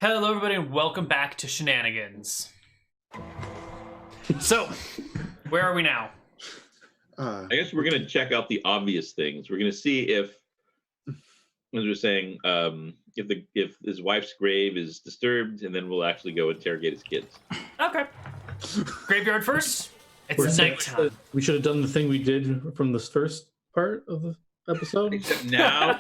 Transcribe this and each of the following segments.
Hello, everybody, and welcome back to Shenanigans. So, where are we now? I guess we're going to check out the obvious things. We're going to see if, as we were saying, if his wife's grave is disturbed, and then we'll actually go interrogate his kids. Okay. Graveyard first. It's nighttime. We should have done the thing we did from this first part of the episode. Except now,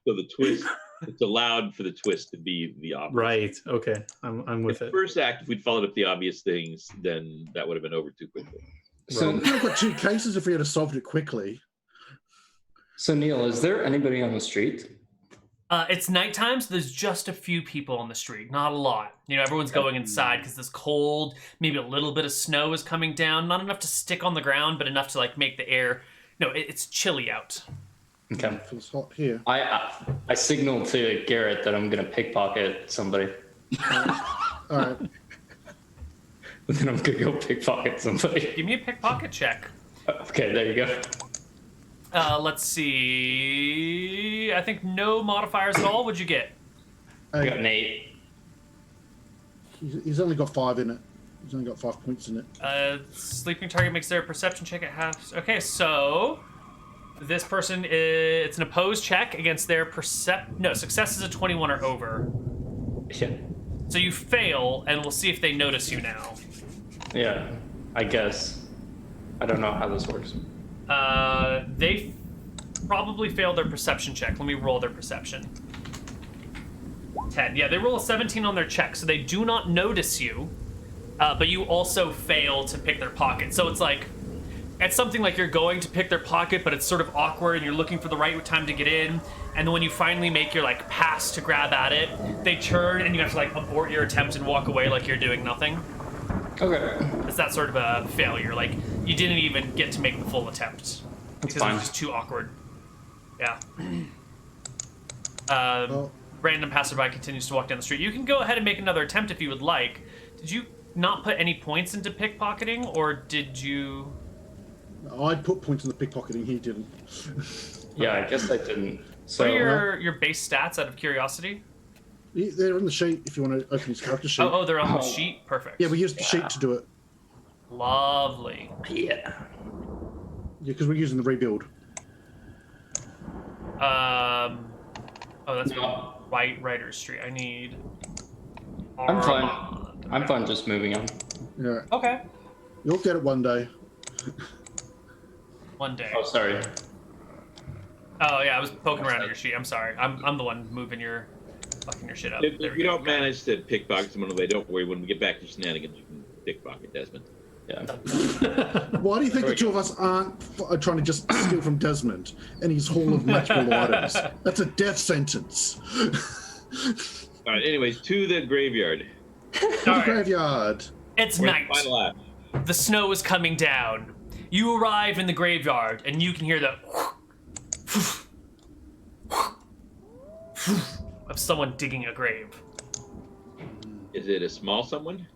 so the twist, it's allowed for the twist to be the obvious. Right. Okay. I'm with it. First act, if we'd followed up the obvious things, then that would have been over too quickly. So we could have got two cases if we had solved it quickly. So Neal, is there anybody on the street? It's nighttime, so there's just a few people on the street. Not a lot. You know, everyone's going inside because it's cold. Maybe a little bit of snow is coming down. Not enough to stick on the ground, but enough to like make the air. No, it's chilly out. Okay. It feels hot here. I signaled to Garrett that I'm gonna pickpocket somebody. All right. But then I'm gonna go pickpocket somebody. Give me a pickpocket check. Okay, there you go. Let's see. I think no modifiers at all. What'd you get? I got an 8. He's only got 5 in it. He's only got 5 points in it. Sleeping target makes their perception check at half. Okay, so this person it's an opposed check against their success is a 21 or over. Yeah. So you fail, and we'll see if they notice you now. Yeah, I guess. I don't know how this works. They probably failed their perception check. Let me roll their perception. 10. Yeah, they roll a 17 on their check, so they do not notice you. But you also fail to pick their pocket. So it's like, it's something like you're going to pick their pocket, but it's sort of awkward, and you're looking for the right time to get in. And then when you finally make your like pass to grab at it, they turn, and you have to like abort your attempt and walk away like you're doing nothing. Okay. It's that sort of a failure. Like, you didn't even get to make the full attempt. Because it was just too awkward. Yeah. Random passerby continues to walk down the street. You can go ahead and make another attempt if you would like. Did you not put any points into pickpocketing, or did you... I put points in the pickpocketing, he didn't. Yeah, I guess I didn't. So what are your base stats, out of curiosity? They're on the sheet if you want to open his character sheet. Oh, they're on the sheet? Perfect. Yeah, we used the sheet to do it. Lovely. Yeah. Yeah, because we're using the rebuild. Oh, that's No. White Rider Street. I need... I'm fine. I'm fine just moving on. Yeah. Okay. You'll get it one day. One day. Oh, sorry. Oh, yeah, I was poking around at your sheet. I'm sorry. I'm the one moving your... fucking your shit up. If you don't manage to pickpocket someone away, don't worry. When we get back to Shenanigans, you can pickpocket Desmond. Yeah. Why do you think the two of us aren't trying to just steal from Desmond and his haul of magical items? That's a death sentence. All right. Anyways, to the graveyard. All right. Graveyard. It's We're night. in the final act. The snow is coming down. You arrive in the graveyard, and you can hear the of someone digging a grave. Is it a small someone?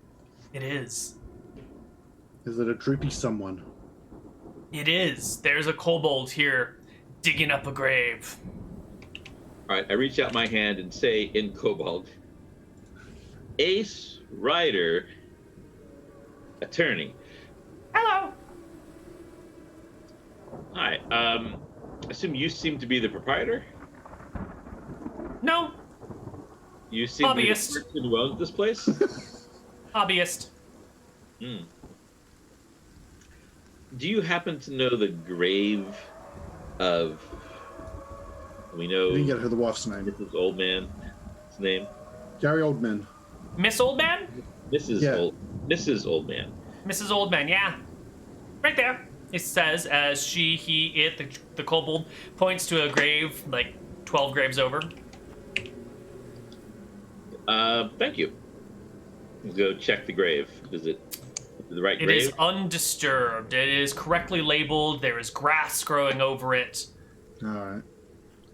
It is. Is it a droopy someone? It is. There's a kobold here digging up a grave. All right. I reach out my hand and say in Kobold, Ace Rider, attorney. Hello. Hi. Assume you seem to be the proprietor. No. You seem to be the Hobbyist. person who owns this place. Hobbyist. Hmm. Do you happen to know the grave of? We know You didn't get her the wife's name. Mrs. Old Man. His name. Gary Oldman. Miss Oldman? Mrs. Yeah. Mrs. Oldman, yeah. Right there. It says as the kobold points to a grave like 12 graves over. Thank you. We'll go check the grave. Is it the right It grave? is undisturbed. It is correctly labeled. There is grass growing over it. All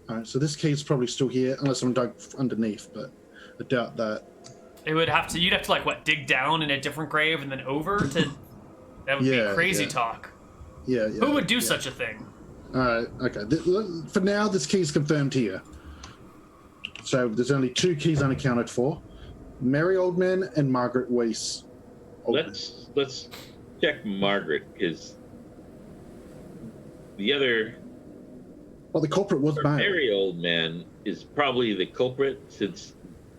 right, so this key's probably still here, unless someone dug underneath, but I doubt that. You'd have to like what, dig down in a different grave and then over to. That would be crazy talk. Yeah. Who would do such a thing? All right, okay. For now, this key's confirmed here. So there's only 2 keys unaccounted for. Mary Oldman and Margaret Weiss. Let's check Margaret, because the other... Well, the culprit was male. Mary Oldman is probably the culprit, since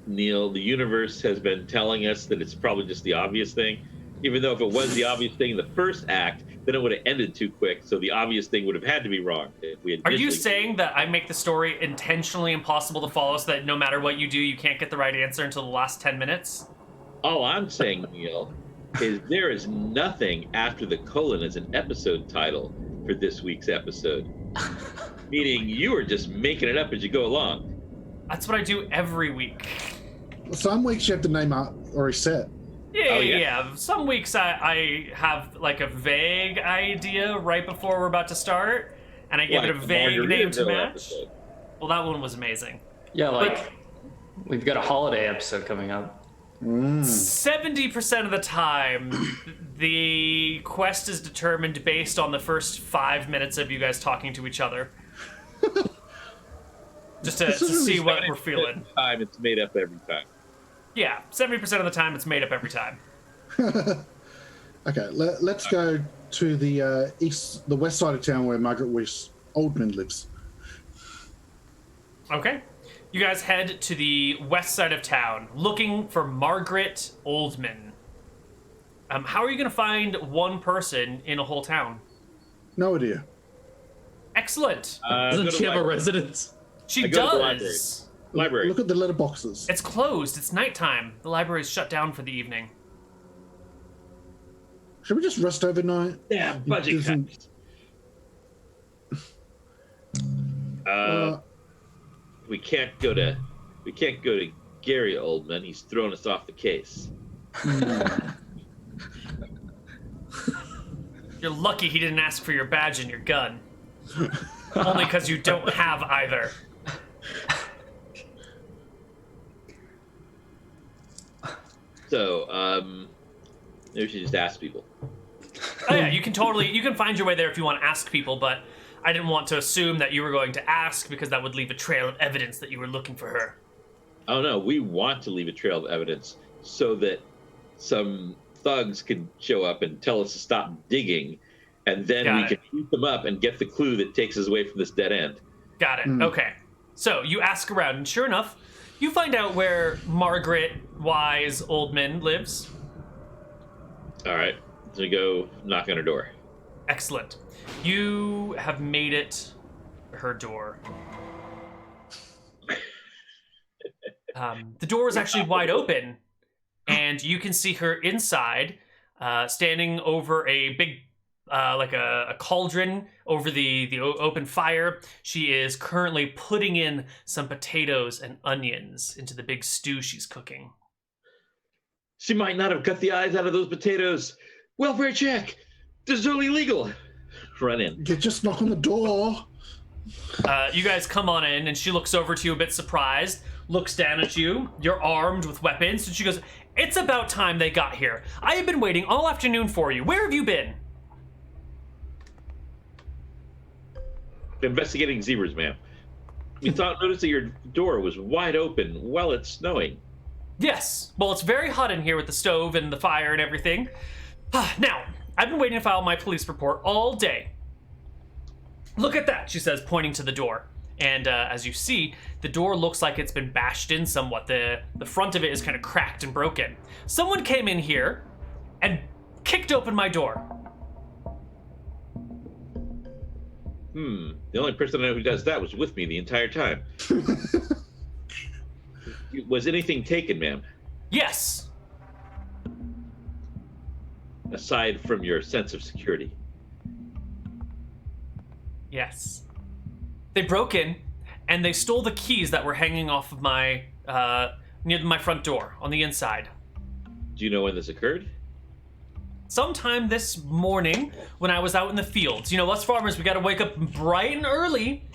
Neal, the universe has been telling us that it's probably just the obvious thing. Even though if it was the obvious thing in the first act, then it would have ended too quick, so the obvious thing would have had to be wrong. If we had Are you saying that I make the story intentionally impossible to follow so that no matter what you do, you can't get the right answer until the last 10 minutes? All I'm saying, Neal, is there is nothing after the colon as an episode title for this week's episode. Meaning you are just making it up as you go along. That's what I do every week. Some weeks you have to name out already set. Yeah. Some weeks I have like a vague idea right before we're about to start, and I give it a vague name to match. Episode. Well, that one was amazing. Yeah, like we've got a holiday episode coming up. 70% of the time, the quest is determined based on the first 5 minutes of you guys talking to each other. Just to see what we're feeling. Time it's made up every time. Yeah, 70% of the time it's made up every time. Okay, let's go to the west side of town where Margaret Weiss Oldman lives. Okay. You guys head to the west side of town, looking for Margaret Oldman. How are you going to find one person in a whole town? No idea. Excellent. Doesn't she have a residence? She go to the does. Library. Look at the letterboxes. It's closed. It's nighttime. The library's shut down for the evening. Should we just rest overnight? Yeah, budget cuts. We can't go to Gary Oldman. He's thrown us off the case. You're lucky he didn't ask for your badge and your gun. Only because you don't have either. So, maybe we should just ask people. Oh yeah, you can find your way there if you want to ask people, but I didn't want to assume that you were going to ask because that would leave a trail of evidence that you were looking for her. Oh no, we want to leave a trail of evidence so that some thugs can show up and tell us to stop digging, and then we can beat them up and get the clue that takes us away from this dead end. Got it. Okay. So you ask around, and sure enough, you find out where Margaret Wise Oldman lives. All right, I'm gonna go knock on her door. Excellent. You have made it her door. The door is actually wide open, and you can see her inside, standing over a big, like a cauldron over the open fire. She is currently putting in some potatoes and onions into the big stew she's cooking. She might not have cut the eyes out of those potatoes. Welfare check. This is totally illegal. Run in. You just knock on the door. You guys come on in, and she looks over to you a bit surprised, looks down at you. You're armed with weapons, and she goes, "It's about time they got here. I have been waiting all afternoon for you. Where have you been?" Investigating zebras, ma'am. You noticed that your door was wide open while it's snowing. Yes. Well, it's very hot in here with the stove and the fire and everything. Now, I've been waiting to file my police report all day. Look at that, she says, pointing to the door. And as you see, the door looks like it's been bashed in somewhat. The front of it is kind of cracked and broken. Someone came in here and kicked open my door. The only person I know who does that was with me the entire time. Was anything taken, ma'am? Yes. Aside from your sense of security? Yes. They broke in, and they stole the keys that were hanging off of my, near my front door, on the inside. Do you know when this occurred? Sometime this morning, when I was out in the fields. You know, us farmers, we gotta wake up bright and early.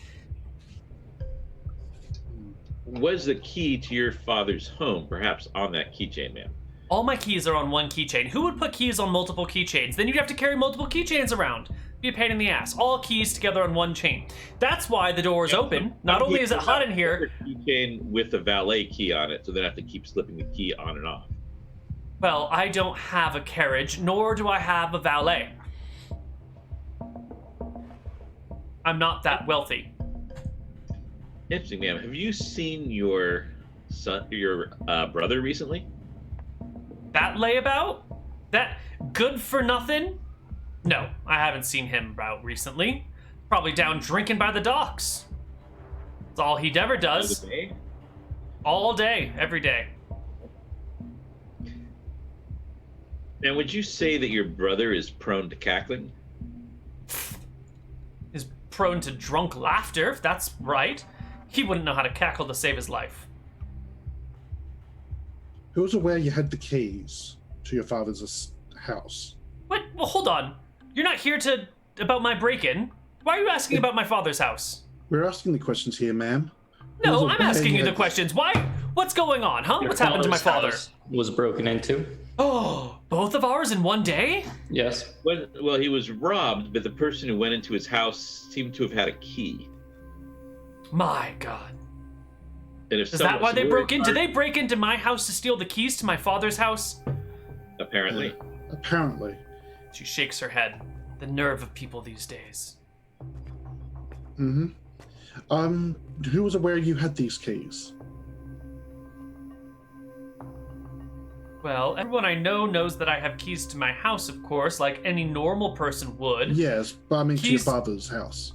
Was the key to your father's home perhaps on that keychain, ma'am? All my keys are on one keychain. Who would put keys on multiple keychains? Then you'd have to carry multiple keychains around. It'd be a pain in the ass. All keys together on one chain. That's why the door is open. Not only is it hot in here. Keychain with a valet key on it, so they have to keep slipping the key on and off. Well, I don't have a carriage, nor do I have a valet. I'm not that wealthy. Interesting, ma'am. Have you seen your brother recently? That layabout? That good for nothing? No, I haven't seen him out recently. Probably down drinking by the docks. That's all he ever does. All day, every day. Now, would you say that your brother is prone to cackling? Is prone to drunk laughter, if that's right. He wouldn't know how to cackle to save his life. Who was aware you had the keys to your father's house? What? Well, hold on. You're not here about my break-in. Why are you asking about my father's house? We're asking the questions here, ma'am. No, I'm asking you the questions. Why? What's going on, huh? What's happened to my father? Was broken into. Oh, both of ours in one day? Yes. Well, he was robbed, but the person who went into his house seemed to have had a key. My God. And if Is that why they broke in? hard, Did they break into my house to steal the keys to my father's house? Apparently. Apparently. She shakes her head. The nerve of people these days. Mm-hmm. Who was aware you had these keys? Well, everyone I know knows that I have keys to my house, of course, like any normal person would. Yes, but I mean to your Keys- father's house.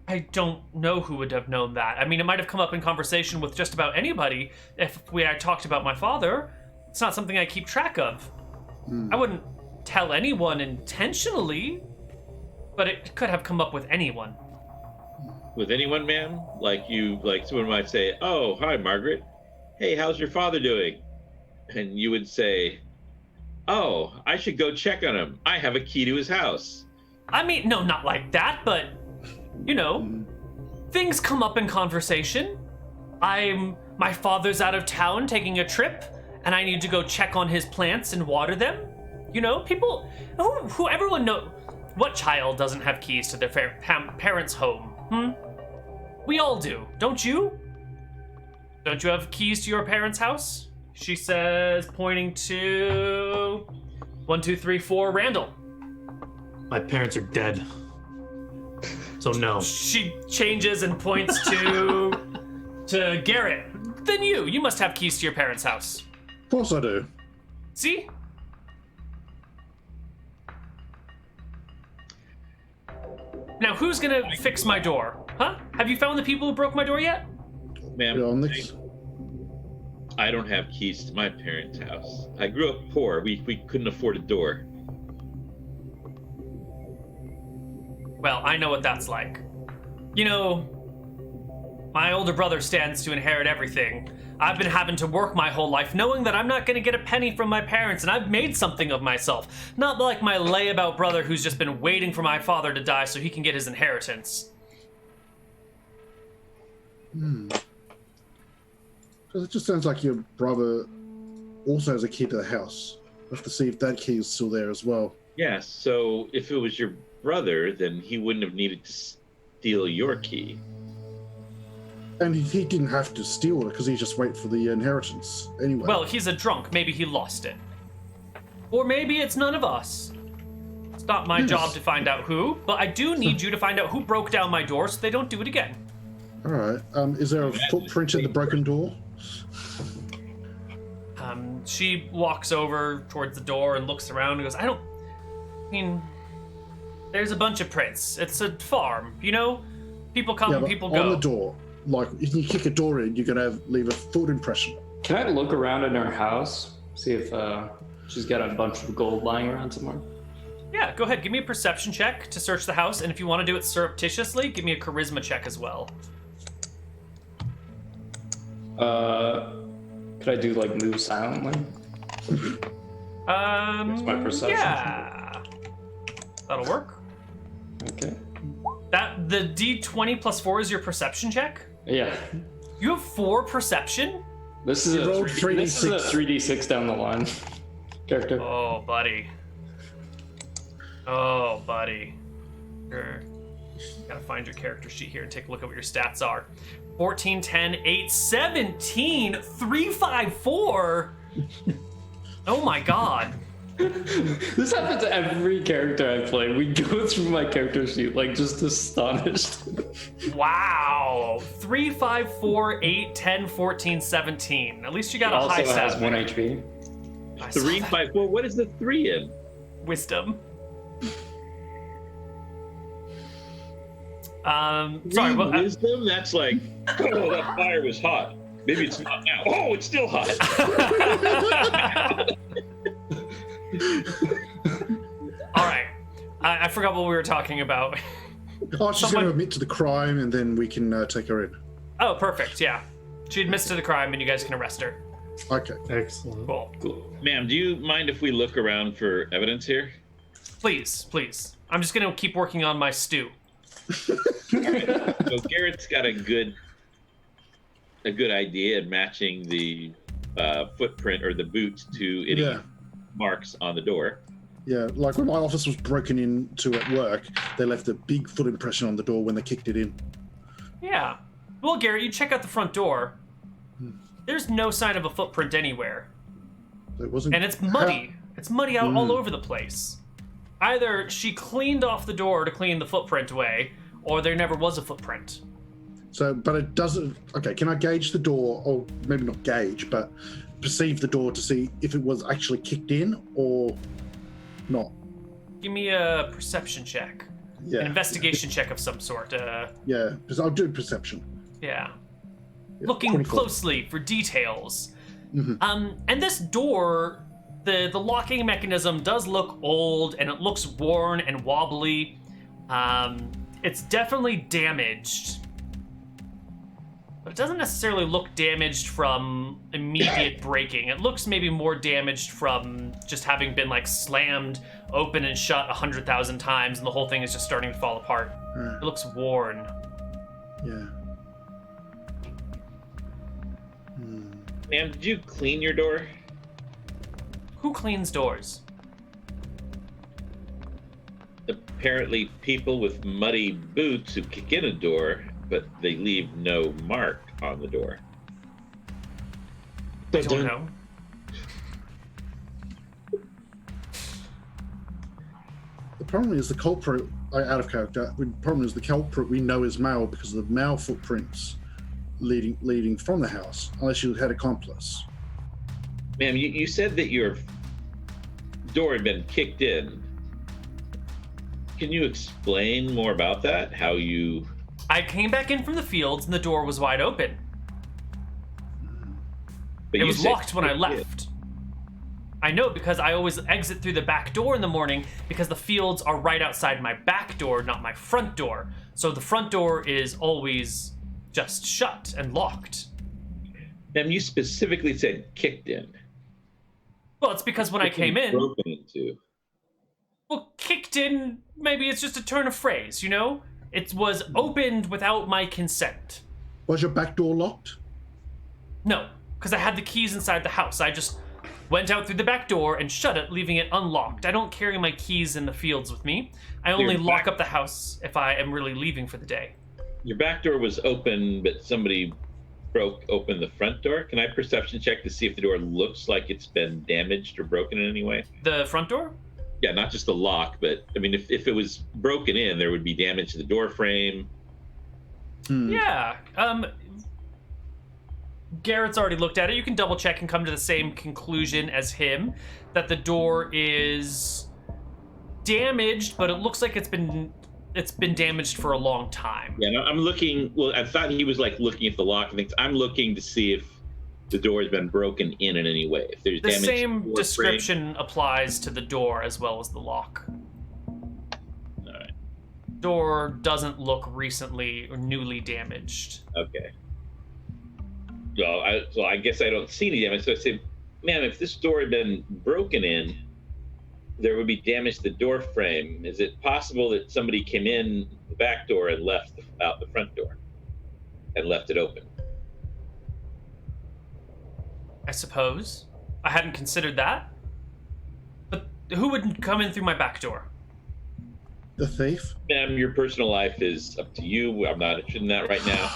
I don't know who would have known that. I mean, it might have come up in conversation with just about anybody if I talked about my father. It's not something I keep track of. I wouldn't tell anyone intentionally, but it could have come up with anyone. With anyone, ma'am? Like someone might say, "Oh, hi, Margaret. Hey, how's your father doing?" And you would say, "Oh, I should go check on him. I have a key to his house." I mean, no, not like that, but, you know, things come up in conversation. My father's out of town taking a trip, and I need to go check on his plants and water them. You know, people, who everyone know, what child doesn't have keys to their parents' home? We all do, don't you? Don't you have keys to your parents' house? She says, pointing to 1, 2, 3, 4, Randall. My parents are dead. So no. She changes and points to Garrett. Then you must have keys to your parents' house. Of course I do. See? Now who's gonna fix my door? Huh? Have you found the people who broke my door yet? Ma'am, You're on this. I don't have keys to my parents' house. I grew up poor. We couldn't afford a door. Well, I know what that's like. You know, my older brother stands to inherit everything. I've been having to work my whole life knowing that I'm not gonna get a penny from my parents, and I've made something of myself. Not like my layabout brother who's just been waiting for my father to die so he can get his inheritance. Because it just sounds like your brother also has a key to the house. We have to see if that key is still there as well. Yes, so if it was your brother, then he wouldn't have needed to steal your key. And he didn't have to steal it because he just waited for the inheritance anyway. Well, he's a drunk. Maybe he lost it. Or maybe it's none of us. It's not my job to find out who, but I do need you to find out who broke down my door so they don't do it again. All right. Is there a footprint in the broken door? She walks over towards the door and looks around and goes, I mean, there's a bunch of prints. It's a farm, you know? People come and people go. On the door, like if you kick a door in, you're gonna leave a foot impression. Can I look around in her house, see if she's got a bunch of gold lying around somewhere? Yeah, go ahead. Give me a perception check to search the house, and if you want to do it surreptitiously, give me a charisma check as well. Could I do like move silently? It's my perception. Yeah. That'll work. Okay. The D20 plus 4 is your perception check? Yeah. You have 4 perception? This is a 3d6 down the line. Character. Oh, buddy. Oh, buddy. Gotta find your character sheet here and take a look at what your stats are. 14, 10, 8, 17, 3, 5, 4. Oh my god. This happens to every character I play. We go through my character sheet like just astonished. Wow. 3, 5, 4, 8, 10, 14, 17. At least you got a high Also stat. has 1 HP. 3, 5, 4. What is the 3 in? Wisdom. Sorry, what? Wisdom? That's like, oh, that fire was hot. Maybe it's not now. Oh, it's still hot. All right. I forgot what we were talking about. Oh, she's going to admit to the crime, and then we can take her in. Oh, perfect. Yeah. She admits to the crime, and you guys can arrest her. Okay. Excellent. Cool. Ma'am, do you mind if we look around for evidence here? Please. I'm just going to keep working on my stew. So Garrett's got a good idea at matching the footprint or the boots to any marks on the door. Yeah, like when my office was broken into at work, they left a big foot impression on the door when they kicked it in. Yeah. Well, Garrett, you check out the front door. There's no sign of a footprint anywhere. It wasn't. And it's muddy. It's muddy out all over the place. Either she cleaned off the door to clean the footprint away, or there never was a footprint. So, but it doesn't. Okay, can I gauge the door, or maybe not gauge, but perceive the door to see if it was actually kicked in or not? Give me a perception check. Yeah. An investigation check of some sort. Yeah, because I'll do perception. Yeah. Yeah, Looking 24. closely for details. And this door, the locking mechanism does look old, and it looks worn and wobbly. It's definitely damaged. But it doesn't necessarily look damaged from immediate breaking. It looks maybe more damaged from just having been like slammed open and shut 100,000 times, and the whole thing is just starting to fall apart. It looks worn. Yeah. Ma'am, did you clean your door? Who cleans doors? Apparently people with muddy boots who kick in a door, but they leave no mark on the door. I don't know. The problem is the culprit, out of character, the problem is the culprit we know is male because of the male footprints leading from the house, unless you had accomplice. Ma'am, you said that your door had been kicked in. Can you explain more about that? How you... I came back in from the fields and the door was wide open. But It you was said locked when I left. I know, because I always exit through the back door in the morning because the fields are right outside my back door, not my front door. So the front door is always just shut and locked. Ma'am, you specifically said kicked in. Well, it's because when I came in... Broken into. Well, kicked in, maybe it's just a turn of phrase, you know? It was opened without my consent. Was your back door locked? No, because I had the keys inside the house. I just went out through the back door and shut it, leaving it unlocked. I don't carry my keys in the fields with me. I only lock up the house if I am really leaving for the day. Your back door was open, but somebody broke open the front door. Can I perception check to see if the door looks like it's been damaged or broken in any way? The front door? Yeah, not just the lock, but I mean, if it was broken in, there would be damage to the door frame. Yeah. Garrett's already looked at it. You can double check and come to the same conclusion as him, that the door is damaged, but it looks like it's been damaged for a long time. Yeah, no, I'm looking. Well, I thought he was like looking at the lock and things. I'm looking to see if the door has been broken in any way. If there's The damage same to the description applies to the door as well as the lock. All right. Door doesn't look recently or newly damaged. Okay. Well, so I guess I don't see any damage. So I say, man, if this door had been broken in, there would be damage to the door frame. Is it possible that somebody came in the back door and left out the front door and left it open? I suppose. I hadn't considered that. But who would come in through my back door? The thief? Ma'am, your personal life is up to you. I'm not interested in that right now.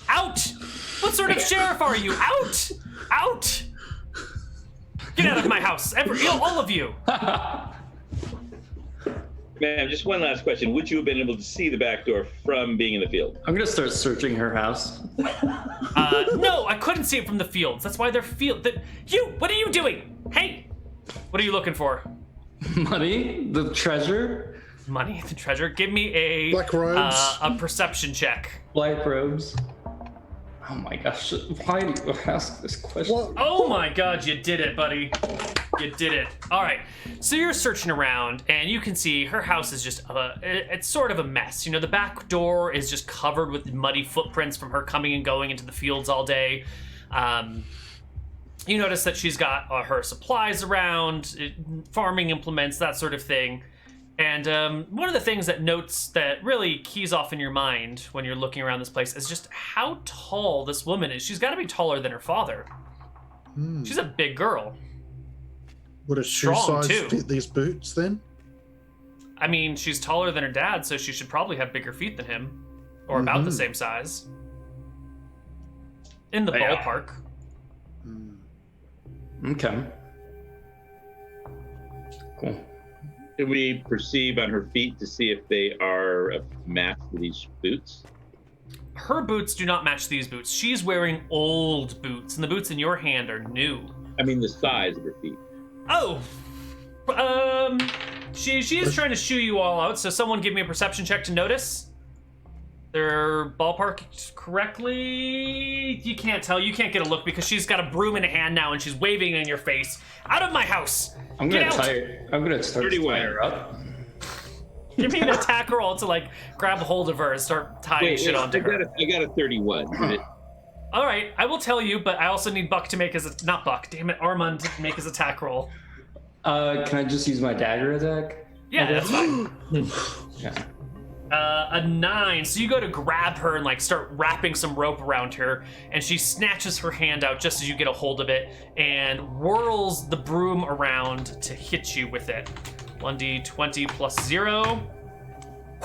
Out! What sort of sheriff are you? Out! Out! Get out of my house, all of you. Ma'am, just one last question. Would you have been able to see the back door from being in the field? I'm gonna start searching her house. No, I couldn't see it from the fields. That's why they're what are you doing? Hey, what are you looking for? Money? The treasure? Money, the treasure. Give me a Black robes. A perception check. Black robes? Oh my gosh, why do you ask this question? What? Oh my god, you did it, buddy. You did it. All right, so you're searching around, and you can see her house is just, it's sort of a mess. You know, the back door is just covered with muddy footprints from her coming and going into the fields all day. You notice that she's got her supplies around, farming implements, that sort of thing. And one of the things that really keys off in your mind when you're looking around this place is just how tall this woman is. She's got to be taller than her father. She's a big girl. Would a shoe Strong, size too. fit these boots then? I mean, she's taller than her dad, so she should probably have bigger feet than him, or about the same size. In the Yeah. ballpark. Okay. Cool. Can we perceive on her feet to see if they are a match for these boots? Her boots do not match these boots. She's wearing old boots, and the boots in your hand are new. I mean, the size of her feet. Oh, she is trying to shoo you all out. So someone give me a perception check to notice. They're ballparked correctly. You can't tell. You can't get a look because she's got a broom in a hand now and she's waving it in your face. Out of my house. I'm Get gonna out. start 31. tying her up. Give me an attack roll to like grab hold of her and start tying shit onto her. I got a 31. Right? All right, I will tell you, but I also need Buck to make not Buck. Damn it, Armand to make his attack roll. Can I just use my dagger attack? Yeah, that's fine. Yeah. A 9. So you go to grab her and like start wrapping some rope around her, and she snatches her hand out just as you get a hold of it and whirls the broom around to hit you with it. 1d20 plus 0.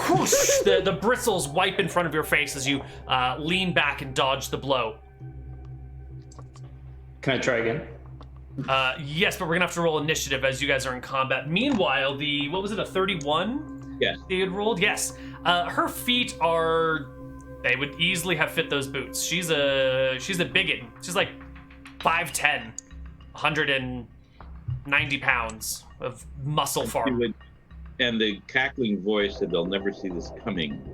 Whoosh! The bristles wipe in front of your face as you lean back and dodge the blow. Can I try again? Yes, but we're gonna have to roll initiative as you guys are in combat. Meanwhile, what was it, a 31? Yes. They had rolled? Yes. Her feet they would easily have fit those boots. She's a bigot. She's like 5'10", 190 pounds of muscle farm. And the cackling voice said they'll never see this coming,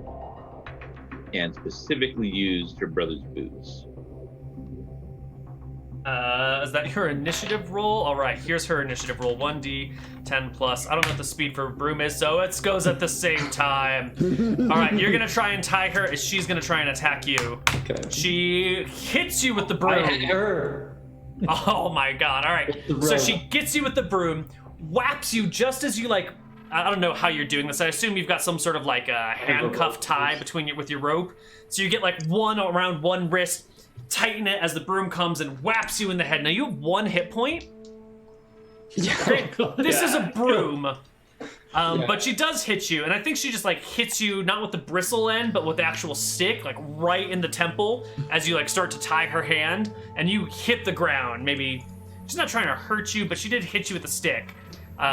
and specifically used her brother's boots. Is that your initiative roll? All right, here's her initiative roll. 1d10 plus. I don't know what the speed for broom is, so it goes at the same time. All right, you're gonna try and tie her as she's gonna try and attack you. Okay. She hits you with the broom. I hit her. Oh my god, all right. So she gets you with the broom, whaps you just as you like, I don't know how you're doing this. I assume you've got some sort of like a handcuff tie with your rope. So you get like one around one wrist, tighten it as the broom comes and whaps you in the head. Now you have 1 hit point. Yeah. This is a broom. But she does hit you, and I think she just like hits you not with the bristle end, but with the actual stick, like right in the temple as you like start to tie her hand, and you hit the ground. Maybe she's not trying to hurt you, but she did hit you with the stick.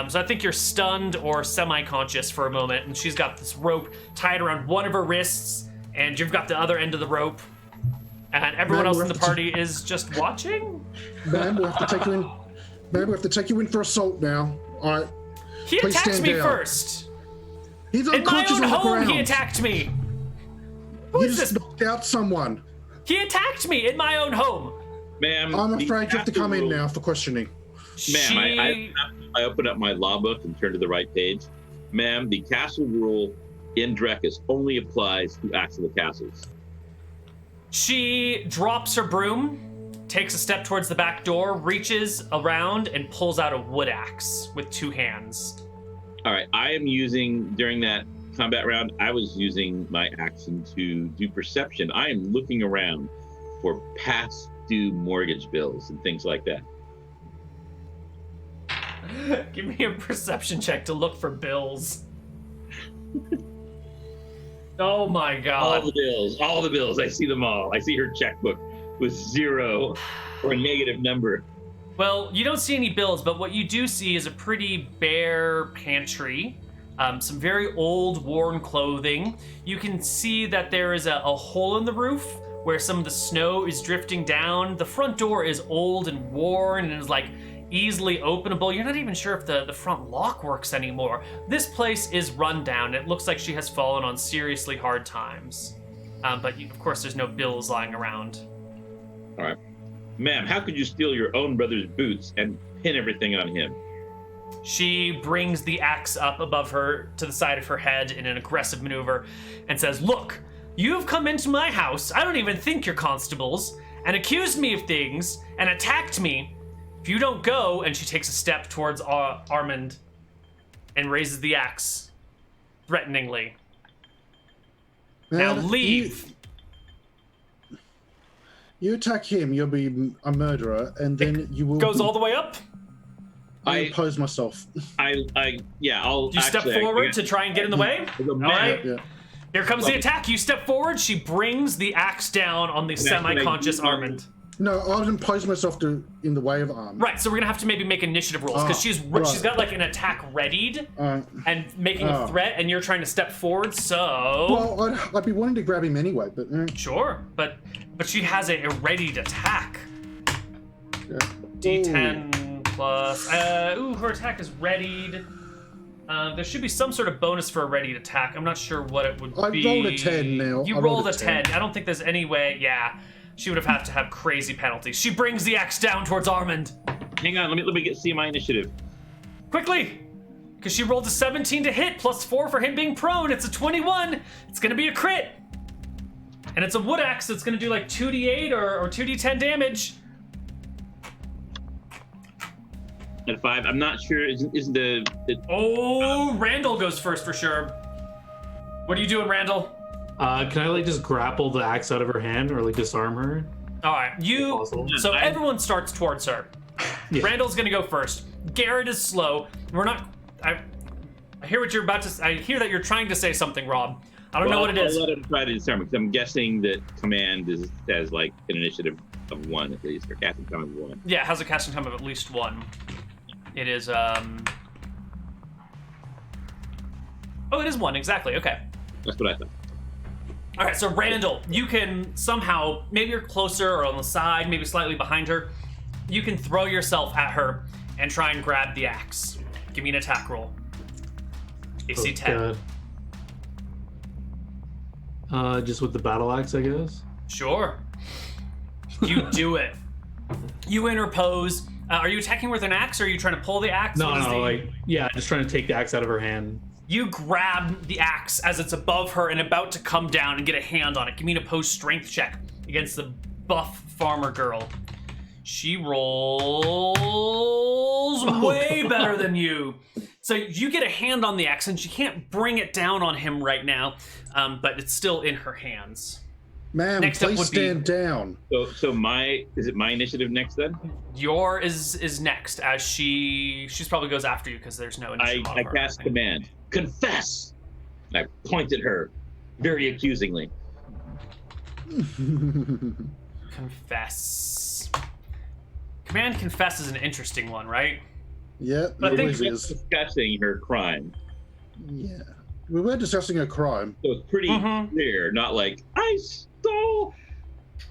So I think you're stunned or semi-conscious for a moment, and she's got this rope tied around one of her wrists, and you've got the other end of the rope, and everyone else in the party is just watching. Ma'am, we'll have to take you in. Ma'am, we have to take you in for assault now. All right. He Please attacked stand me down. first. He's In my unconscious own on the home, ground. he attacked me. Who You is just this? knocked out someone. He attacked me in my own home. Ma'am, I'm the afraid you have to castle come in rule- now for questioning. Ma'am, I open up my law book and turn to the right page. Ma'am, the castle rule in Drekis only applies to acts of the castles. She drops her broom, takes a step towards the back door, reaches around, and pulls out a wood axe with 2 hands. All right, I am using, during that combat round, I was using my action to do perception. I am looking around for past due mortgage bills and things like that. Give me a perception check to look for bills. Oh my god. All the bills. I see them all. I see her checkbook with 0 or a negative number. Well, you don't see any bills, but what you do see is a pretty bare pantry. Some very old, worn clothing. You can see that there is a hole in the roof where some of the snow is drifting down. The front door is old and worn and is like easily openable. You're not even sure if the front lock works anymore. This place is run down. It looks like she has fallen on seriously hard times. But of course, there's no bills lying around. All right. Ma'am, how could you steal your own brother's boots and pin everything on him? She brings the axe up above her to the side of her head in an aggressive maneuver and says, "Look, you have come into my house, I don't even think you're constables, and accused me of things and attacked me. If you don't go," and she takes a step towards Armand and raises the axe threateningly. Now leave. You attack him, you'll be a murderer, and then you will. Goes all the way up. I oppose myself. I'll. You step forward to try and get in the way. All right. Yeah. Here comes the attack. You step forward. She brings the axe down on the semi-conscious Armand. No, I would impose myself in the way of Armand. Right. So we're gonna have to maybe make initiative rolls because she's got like an attack readied and making a threat, and you're trying to step forward. So. Well, I'd be wanting to grab him anyway, but. Sure, but she has a readied attack. Yeah. D10 plus. Her attack is readied. There should be some sort of bonus for a readied attack. I'm not sure what it would be. I rolled a 10 now. You rolled a 10. I don't think there's any way. Yeah, she would have had to have crazy penalties. She brings the axe down towards Armand. Hang on, let me see my initiative. Quickly, because she rolled a 17 to hit plus 4 for him being prone. It's a 21. It's gonna be a crit, and it's a wood axe. So it's gonna do like 2d8 or 2d10 damage. At 5, I'm not sure. Isn't the Oh, Randall goes first for sure. What are you doing, Randall? Can I like just grapple the axe out of her hand or like disarm her? All right, so everyone starts towards her. Yeah. Randall's gonna go first. Garrett is slow. We're not. I hear what you're about to. I hear that you're trying to say something, Rob. I don't know what it is. I'll let him try to disarm because I'm guessing that command has like an initiative of 1 at least, or casting time of 1. Yeah, it has a casting time of at least 1. It is Oh, it is 1 exactly. Okay. That's what I thought. All right, so Randall, you can somehow, maybe you're closer or on the side, maybe slightly behind her. You can throw yourself at her and try and grab the axe. Give me an attack roll. AC 10. Just with the battle axe, I guess. Sure. You do it. You interpose. Are you attacking with an axe, or are you trying to pull the axe? No, just trying to take the axe out of her hand. You grab the axe as it's above her and about to come down and get a hand on it. Give me an opposed strength check against the buff farmer girl. She rolls way better than you. So you get a hand on the axe, and she can't bring it down on him right now, but it's still in her hands. Ma'am, please stand down. So is it my initiative next then? Your is next, as she's probably goes after you because there's no initiative. I cast command. Confess! And I point at her very accusingly. Confess. Command confess is an interesting one, right? Yeah, I think it is. Discussing her crime. Yeah. We were discussing a crime. So it's pretty clear, not like, I stole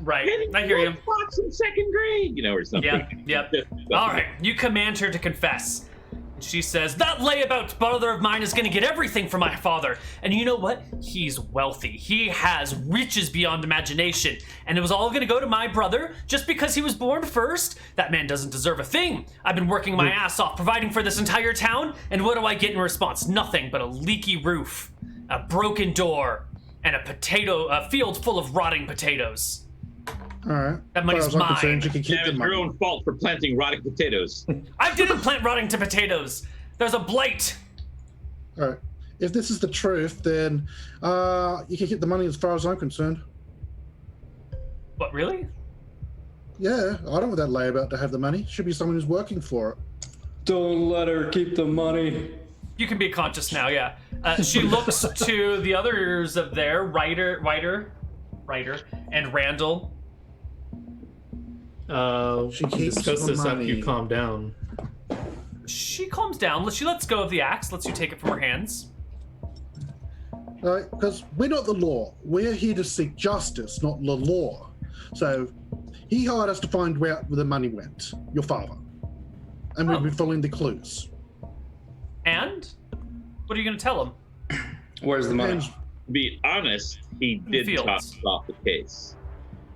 Right, I hear you. Box in 2nd grade, or something. Yep. All right, you command her to confess. She says, "That layabout brother of mine is going to get everything from my father. And you know what? He's wealthy. He has riches beyond imagination. And it was all going to go to my brother just because he was born first? That man doesn't deserve a thing. I've been working my ass off, providing for this entire town. And what do I get in response? Nothing but a leaky roof, a broken door, and a field full of rotting potatoes. All right. That money's mine. You can keep the It's money. your own fault for planting rotting potatoes. I didn't plant rotting potatoes. There's a blight." All right. If this is the truth, then you can get the money as far as I'm concerned. What, really? Yeah, I don't want that layabout to have the money. Should be someone who's working for it. Don't let her keep the money. You can be conscious now, yeah. She looks to the others of there, Ryder, and Randall. She can keeps discuss the this after money. you calm down. She calms down. She lets go of the axe, lets you take it from her hands. Right? Because we're not the law. We're here to seek justice, not the law. So he hired us to find where the money went, your father. And we've been following the clues. And? What are you going to tell him? Where's the money? And To be honest, he did Fields. toss us off the case.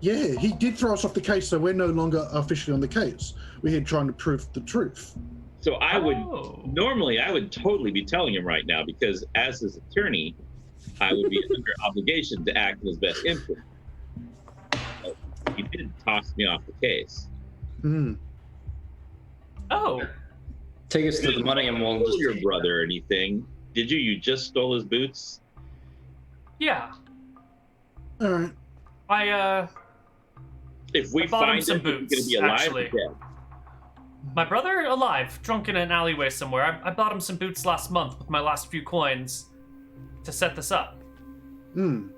yeah, he did throw us off the case, so we're no longer officially on the case. We're here trying to prove the truth. So I would Oh. totally be telling him right now, because as his attorney, I would be under obligation to act in his best interest. But he did toss me off the case. Hmm. Oh. Take us to the money and we'll Stole just... your brother or anything? Did you? You just stole his boots? Yeah. All right. If we I bought him find some him, he's boots, going to be alive actually. or dead? My brother, alive, drunk in an alleyway somewhere. I bought him some boots last month with my last few coins to set this up. Hmm.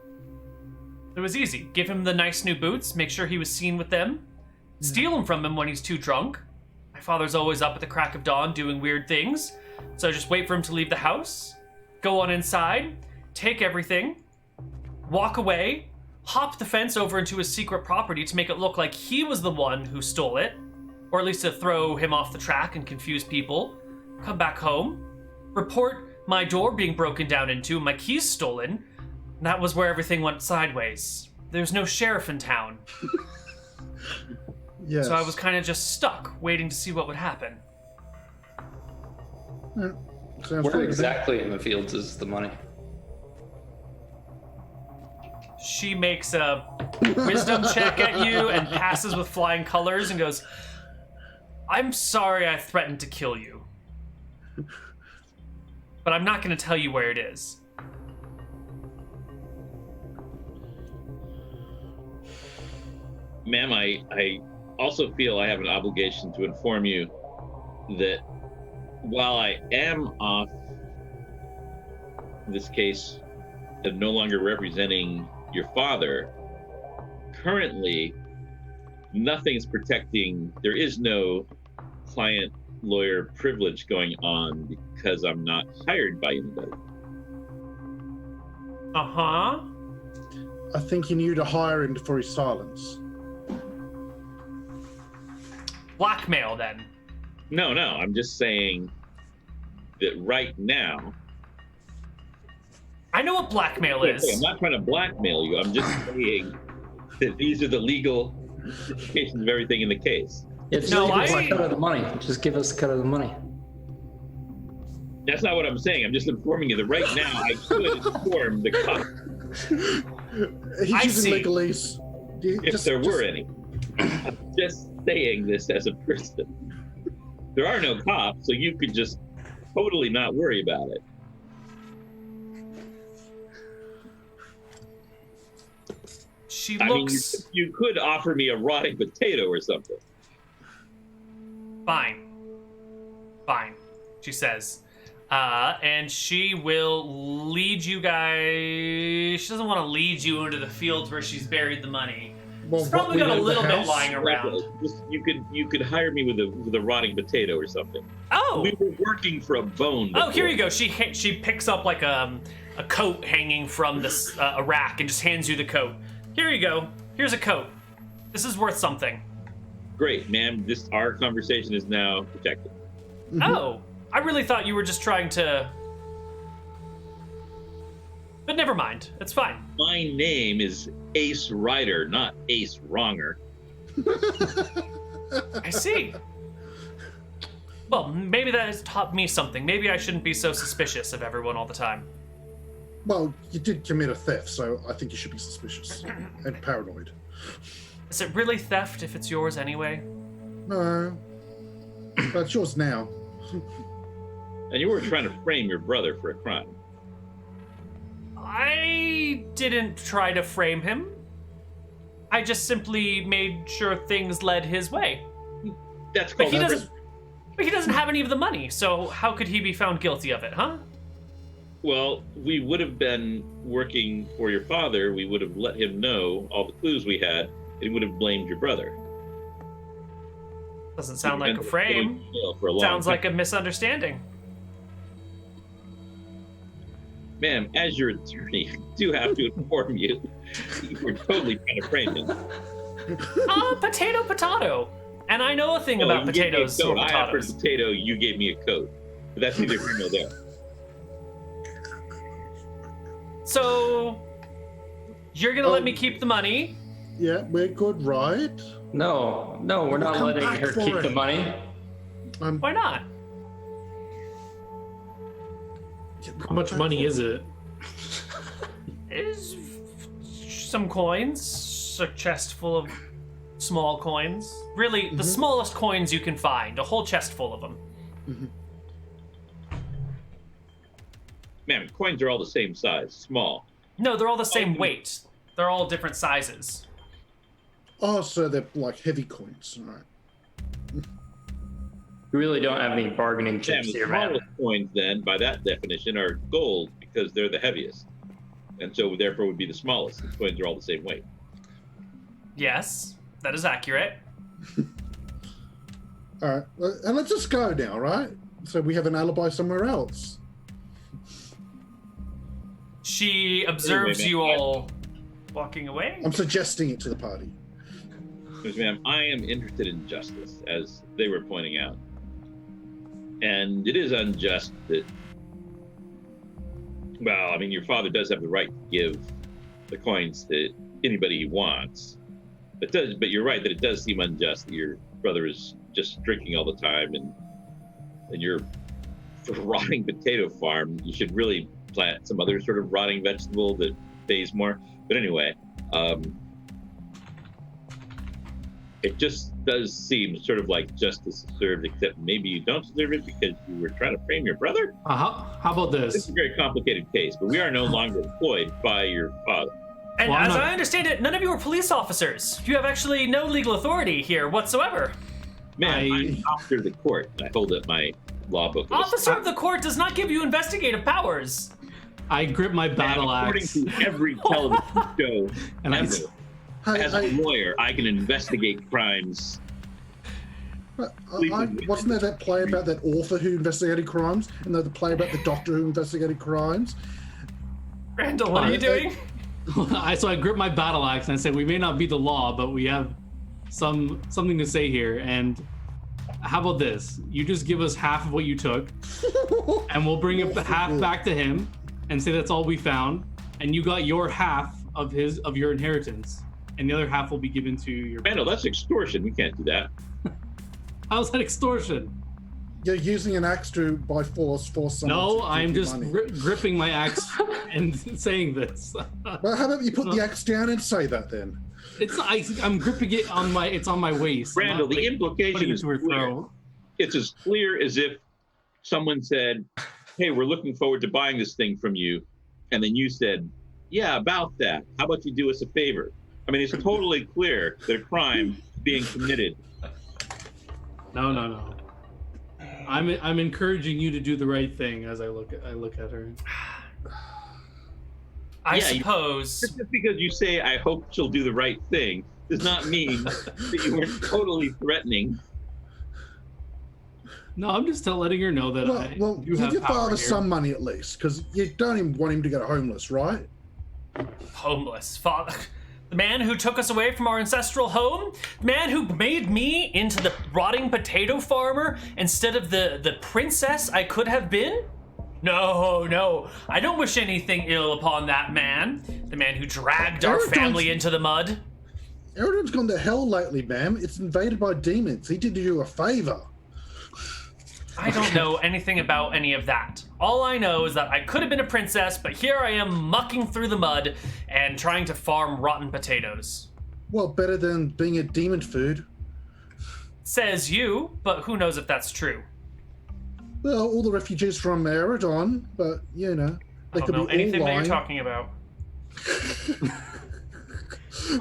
It was easy. Give him the nice new boots, make sure he was seen with them, steal them from him when he's too drunk. My father's always up at the crack of dawn doing weird things, so just wait for him to leave the house, go on inside, take everything, walk away, hop the fence over into his secret property to make it look like he was the one who stole it, or at least to throw him off the track and confuse people, come back home, report my door being broken down into, my keys stolen, and that was where everything went sideways. There's no sheriff in town, Yes. so I was kind of just stuck, waiting to see what would happen. Yeah. Sounds Where good. exactly in the fields is the money? She makes a wisdom check at you and passes with flying colors and goes, I'm sorry I threatened to kill you. But I'm not going to tell you where it is. Ma'am, I also feel I have an obligation to inform you that while I am off this case of no longer representing your father, currently nothing's protecting, there is no client lawyer privilege going on because I'm not hired by anybody. Uh-huh. I think you need to hire him for his silence. Blackmail, then. No, I'm just saying that right now, I know what blackmail I'm is. not trying to blackmail you. I'm just saying that these are the legal implications of everything in the case. Yeah, just No, give us I- a cut of the money. Just give us a cut of the money. That's not what I'm saying. I'm just informing you that right now I could inform the cops He's I using see. legalese. if there were any. I'm just saying this as a person. There are no cops, so you could just totally not worry about it. She I mean, looks you could offer me a rotting potato or something. fine. Fine, she says. And she will lead you guys. She doesn't want to lead you into the fields where she's buried the money. Well, She's probably what, got a we little have the bit house? lying around. Just, you could hire me with a rotting potato or something. Oh! We were working for a bone. Oh, here before. you go. She picks up like a coat hanging from this a rack and just hands you the coat. Here you go. Here's a coat. This is worth something. Great, ma'am. Our conversation is now protected. Oh, I really thought you were just trying to. But never mind. It's fine. My name is Ace Rider, not Ace Wronger. I see. Well, maybe that has taught me something. Maybe I shouldn't be so suspicious of everyone all the time. Well, you did commit a theft, so I think you should be suspicious and paranoid. Is it really theft if it's yours anyway? No, but it's yours now. And you were trying to frame your brother for a crime. I didn't try to frame him. I just simply made sure things led his way. That's But called he doesn't. But he doesn't have any of the money, so how could he be found guilty of it, huh? Well, we would have been working for your father. We would have let him know all the clues we had. He would have blamed your brother. Doesn't sound like a frame. Sounds like a misunderstanding. Ma'am, as your attorney, I do have to inform you, you were totally trying to frame him. Potato. And I know a thing about potatoes or I offered potatoes. potato, you gave me a coat. But that's neither here nor there. So, you're gonna let me keep the money? Yeah, we're good, right? No, we're not come letting back her for keep it. the money. Why not? How much money is it? Is some coins, a chest full of small coins. Really, the smallest coins you can find, a whole chest full of them. Ma'am, coins are all the same size, small. No, they're all the same weight. They're all different sizes. Oh, so they're like heavy coins, all right? We really don't have any bargaining Ma'am, chips the here, man. smallest coins then, by that definition, are gold because they're the heaviest. And so therefore would be the smallest. The coins are all the same weight. Yes, that is accurate. All right, and let's just go now, right? So we have an alibi somewhere else. She observes Anyway, you ma'am, all walking away. I'm suggesting it to the party. Because, ma'am, I am interested in justice, as they were pointing out. And it is unjust that, well, I mean, your father does have the right to give the coins to anybody he wants. But you're right that it does seem unjust that your brother is just drinking all the time and you're for a rotting potato farm. You should really plant some other sort of rotting vegetable that pays more. But anyway, it just does seem sort of like justice is served, except maybe you don't deserve it because you were trying to frame your brother. How about This this? is a very complicated case, but we are no longer employed by your father. And Well, I'm as not- I understand it, none of you are police officers. You have actually no legal authority here whatsoever. Man, I'm officer of the court, and I hold up my law book. Officer of the court does not give you investigative powers. I grip my battle According axe to every television show and I ever, as a lawyer, I can investigate crimes. Wasn't there that play about that author who investigated crimes, and the play about the doctor who investigated crimes? Randall, what are you doing? so I grip my battle axe and I say, we may not be the law, but we have something to say here. And how about this? You just give us half of what you took, and we'll bring it half back to him, and say that's all we found. And you got your half of your inheritance, and the other half will be given to your. Randall, that's extortion. We can't do that. How's that extortion? You're using an axe to, by force someone. No, to I'm give you just money. gripping my axe and saying this. Well, how about you put the axe down and say that then? I'm gripping it on my. It's on my waist. I'm Randall, not, the like, implication putting it is to her clear. throat. It's as clear as if someone said, hey, we're looking forward to buying this thing from you. And then you said, yeah, about that. How about you do us a favor? I mean, it's totally clear that a crime is being committed. No. I'm encouraging you to do the right thing as I look at her. I Yeah, suppose. Just because you say, I hope she'll do the right thing, does not mean that you weren't totally threatening. No, I'm just letting her know that I Well, do give have your power father here. some money at least, because you don't even want him to go homeless, right? Homeless. Father. The man who took us away from our ancestral home? The man who made me into the rotting potato farmer instead of the princess I could have been? No. I don't wish anything ill upon that man. The man who dragged our family into the mud. Erickson's gone to hell lately, ma'am. It's invaded by demons. He did you a favor. I don't know anything about any of that. All I know is that I could have been a princess, but here I am mucking through the mud and trying to farm rotten potatoes. Well, better than being a demon food. Says you, but who knows if that's true. Well, all the refugees from Eridon, but you know, I they don't could know be anything all that you're lying. talking about.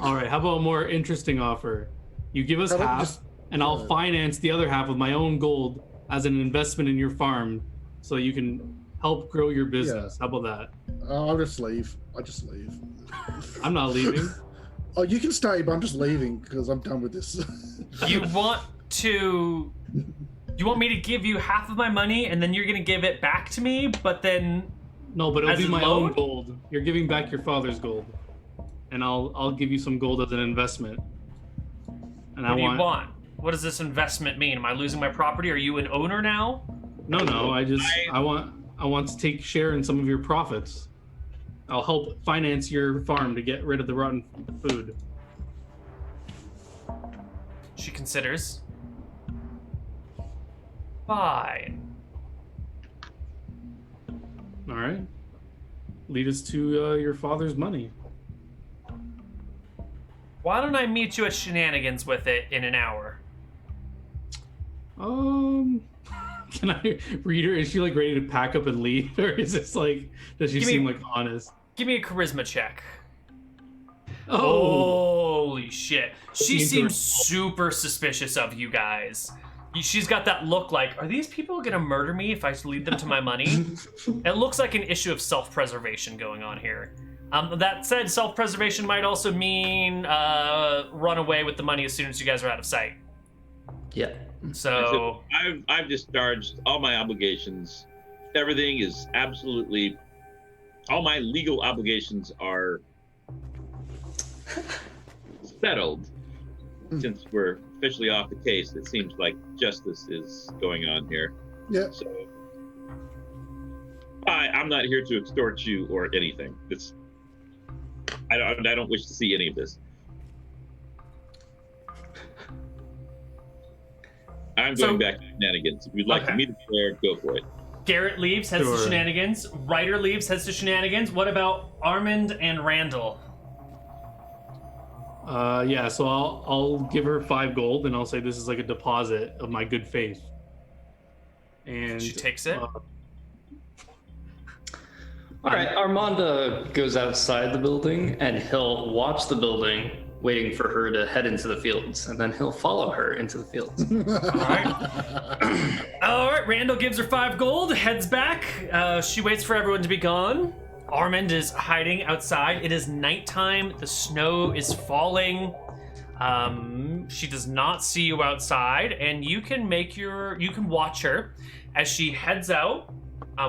All right, how about a more interesting offer? You give us How about half, just- and I'll finance the other half with my own gold as an investment in your farm, so you can help grow your business. How about that? I'll just leave. I just leave. I'm not leaving. Oh, you can stay, but I'm just leaving because I'm done with this. You want me to give you half of my money and then you're gonna give it back to me, but then No, but it'll as be a my loan? own gold. You're giving back your father's gold, and I'll give you some gold as an investment. And What do you want? What does this investment mean? Am I losing my property? Are you an owner now? No. I want to take share in some of your profits. I'll help finance your farm to get rid of the rotten food. She considers. Fine. All right. Lead us to your father's money. Why don't I meet you at Shenanigans with it in an hour? Can I read her? Is she like ready to pack up and leave, or is this like? Does she seem like honest? Give me a charisma check. Oh, Holy shit. She seems super suspicious of you guys. She's got that look like, are these people gonna murder me if I lead them to my money? It looks like an issue of self-preservation going on here. That said, self-preservation might also mean run away with the money as soon as you guys are out of sight. Yeah. So I've discharged all my obligations. Everything is absolutely, all my legal obligations are settled. Since we're officially off the case, it seems like justice is going on here. Yeah. So I'm not here to extort you or anything. I don't wish to see any of this. I'm going back to Shenanigans. If you'd like to meet us there, go for it. Garrett leaves, heads to Shenanigans. Ryder leaves, heads to Shenanigans. What about Armand and Randall? Yeah. So I'll give her 5 gold, and I'll say this is like a deposit of my good faith. And She takes it. All right, Armanda goes outside the building, and he'll watch the building, waiting for her to head into the fields, and then he'll follow her into the fields. All right, Randall gives her 5 gold, heads back. She waits for everyone to be gone. Armand is hiding outside. It is nighttime. The snow is falling. She does not see you outside, and you can watch her as she heads out,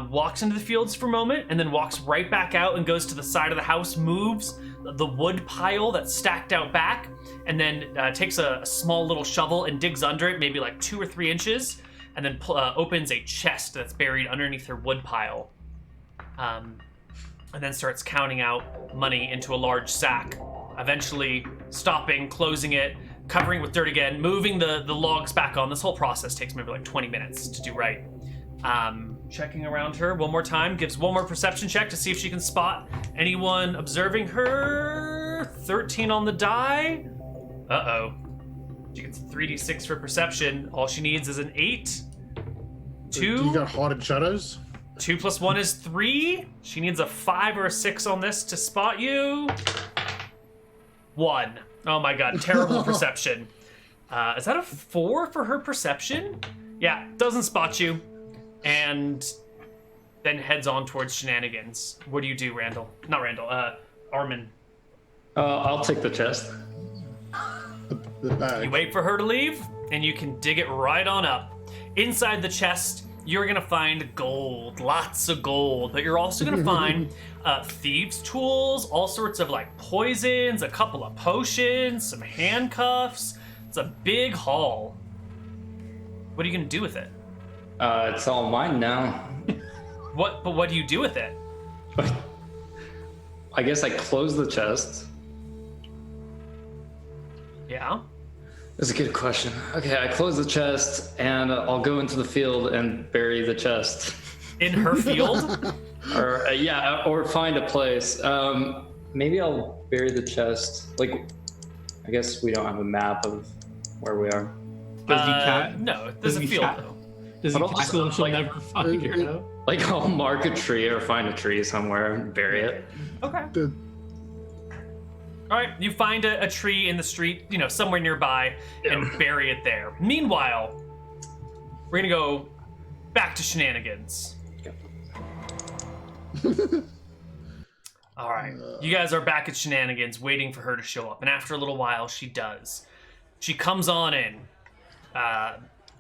walks into the fields for a moment, and then walks right back out and goes to the side of the house, moves the wood pile that's stacked out back, and then takes a small little shovel and digs under it, maybe like 2 or 3 inches, and then opens a chest that's buried underneath her wood pile. And then starts counting out money into a large sack, eventually stopping, closing it, covering with dirt again, moving the logs back on. This whole process takes maybe like 20 minutes to do right. Checking around her one more time, gives one more perception check to see if she can spot anyone observing her. 13 on the die. Uh-oh. She gets 3d6 for perception. All she needs is an 8. 2. You got haunted shadows? 2 plus 1 is 3. She needs a 5 or a 6 on this to spot you. 1. Oh my god, terrible perception. Is that a 4 for her perception? Yeah, doesn't spot you. And then heads on towards Shenanigans. What do you do, Randall? Not Randall, Armin. I'll take the chest. The bag. You wait for her to leave, and you can dig it right on up. Inside the chest, you're gonna find gold, lots of gold, but you're also gonna find thieves' tools, all sorts of like poisons, a couple of potions, some handcuffs. It's a big haul. What are you gonna do with it? It's all mine now. But what do you do with it? I guess I close the chest. Yeah. That's a good question. Okay, I close the chest, and I'll go into the field and bury the chest. In her field? Or find a place. Maybe I'll bury the chest. Like, I guess we don't have a map of where we are. No, there's a field though. Does he cackle she'll never find her though? Like, I'll mark a tree or find a tree somewhere and bury it. Okay. All right, you find a tree in the street, somewhere nearby, and bury it there. Meanwhile, we're gonna go back to Shenanigans. All right, you guys are back at Shenanigans, waiting for her to show up, and after a little while, she does. She comes on in,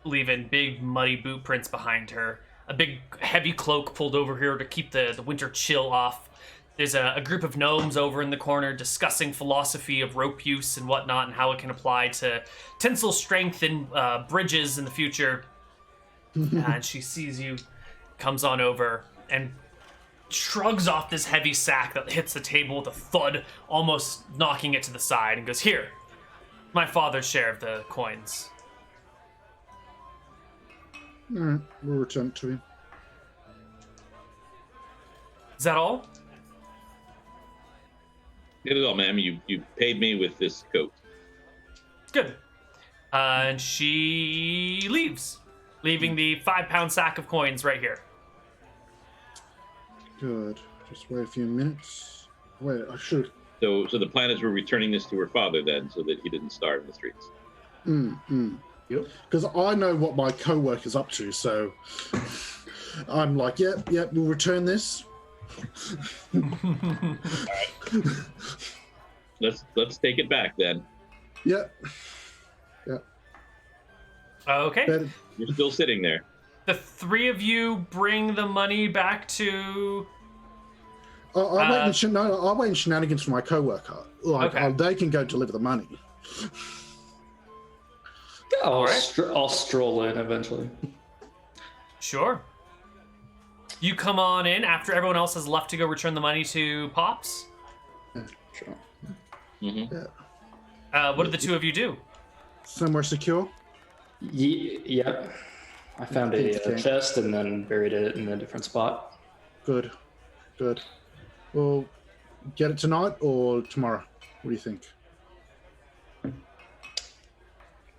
leaving big muddy boot prints behind her, a big heavy cloak pulled over here to keep the winter chill off. There's a group of gnomes over in the corner discussing philosophy of rope use and whatnot, and how it can apply to tensile strength and bridges in the future. And she sees you, comes on over, and shrugs off this heavy sack that hits the table with a thud, almost knocking it to the side, and goes, "Here, my father's share of the coins." All right, we'll return it to him. Is that all? It is all, ma'am. You paid me with this coat. Good. And she leaves, leaving the 5-pound sack of coins right here. Good. Just wait a few minutes. Wait, I should. So the plan is we're returning this to her father then, so that he didn't starve in the streets. Yep. Because I know what my co-worker's up to, so I'm like, yep, we'll return this. Let's take it back then. Yep. Okay. Better. You're still sitting there. The three of you bring the money back to... I'll wait in Shenanigans for my co-worker. Like, Okay. they can go deliver the money. I'll stroll in eventually. Sure. You come on in after everyone else has left to go return the money to Pops. Sure. Mm-hmm. What did the two of you do? Somewhere secure? Yep. I found a chest and then buried it in a different spot. Good. Well, get it tonight or tomorrow? What do you think?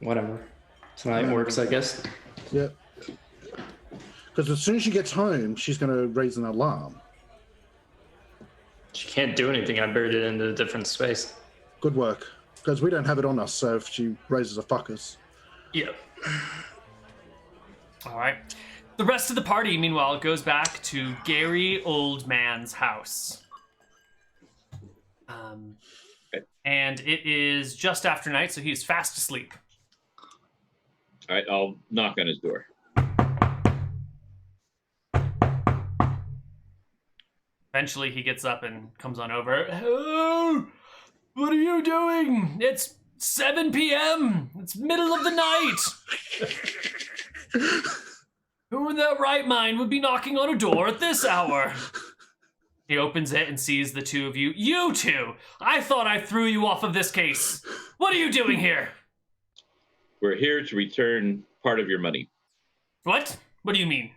Whatever. Tonight works, I guess. Yep. Because as soon as she gets home, she's going to raise an alarm. She can't do anything. I buried it in a different space. Good work. Because we don't have it on us, so if she raises a fuckers. Yep. All right. The rest of the party, meanwhile, goes back to Gary Old Man's house. And it is just after night, so he is fast asleep. All right, I'll knock on his door. Eventually, he gets up and comes on over. Oh, what are you doing? It's 7 p.m. It's middle of the night. Who in their right mind would be knocking on a door at this hour? He opens it and sees the two of you. You two! I thought I threw you off of this case. What are you doing here? We're here to return part of your money. What? What do you mean?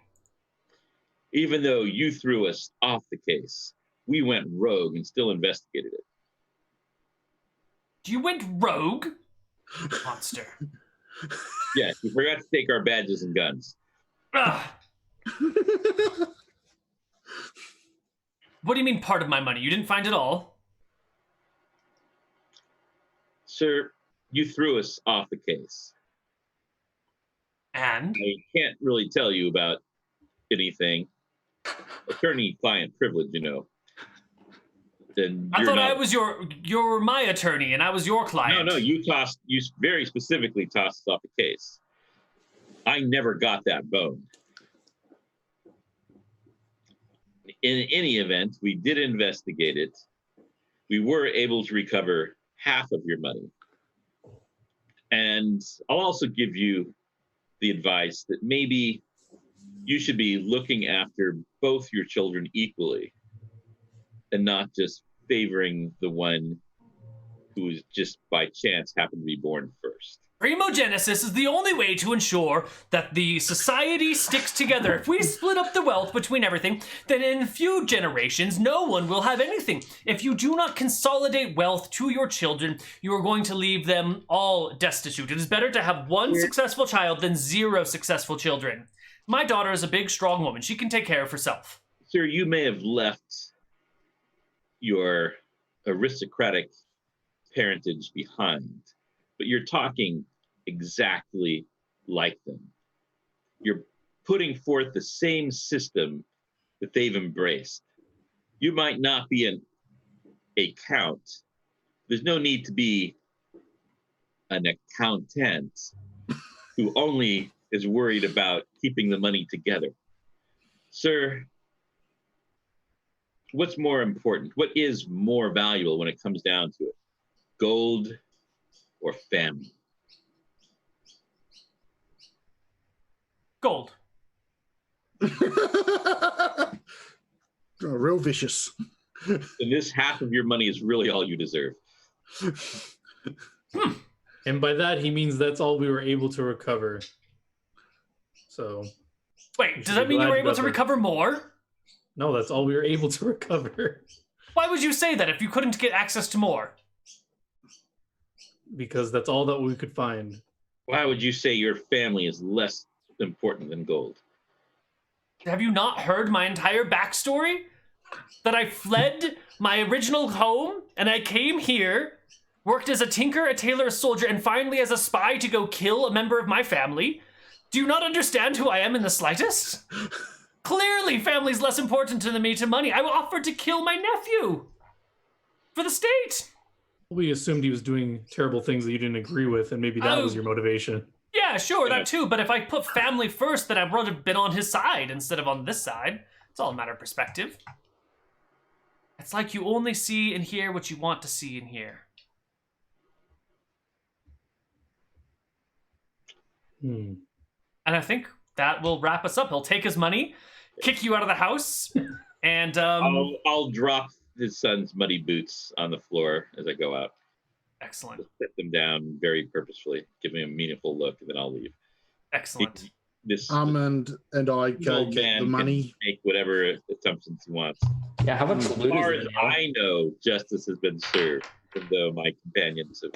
Even though you threw us off the case, we went rogue and still investigated it. You went rogue? Monster. Yes, we forgot to take our badges and guns. Ugh. What do you mean part of my money? You didn't find it all? Sir, you threw us off the case. And? I can't really tell you about anything. Attorney-client privilege, you know. Then I thought I was you're my attorney and I was your client. No, you very specifically tossed us off the case. I never got that bone. In any event, we did investigate it. We were able to recover half of your money. And I'll also give you the advice that maybe you should be looking after both your children equally and not just favoring the one who is just by chance happened to be born first. Primogenesis is the only way to ensure that the society sticks together. If we split up the wealth between everything, then in a few generations, no one will have anything. If you do not consolidate wealth to your children, you are going to leave them all destitute. It is better to have one successful child than 0 successful children. My daughter is a big, strong woman. She can take care of herself. Sir, you may have left your aristocratic parentage behind, but you're talking exactly like them. you're putting forth the same system that they've embraced. You might not be a count. There's no need to be an accountant who only is worried about keeping the money together. Sir, what's more important? What is more valuable when it comes down to it? Gold or family? Gold. Oh, real vicious. And this half of your money is really all you deserve. And by that, he means that's all we were able to recover. So. Wait, does that mean you were able to recover more? No, that's all we were able to recover. Why would you say that if you couldn't get access to more? Because that's all that we could find. Why would you say your family is less important than gold? Have you not heard my entire backstory? That I fled my original home and I came here, worked as a tinker, a tailor, a soldier, and finally as a spy to go kill a member of my family? Do you not understand who I am in the slightest? Clearly, family's less important to me to money. I offered to kill my nephew for the state. We assumed he was doing terrible things that you didn't agree with, and maybe that was your motivation. Yeah, sure, that too. But if I put family first, then I would have been on his side instead of on this side. It's all a matter of perspective. It's like you only see and hear what you want to see and hear. And I think that will wrap us up. He'll take his money, kick you out of the house, and I'll drop his son's muddy boots on the floor as I go out. Excellent. Just set them down very purposefully, give me a meaningful look, and then I'll leave. Excellent. And I go get the money. Make whatever assumptions he wants. Yeah, how much As loot far is as it now? I know, justice has been served, even though my companions have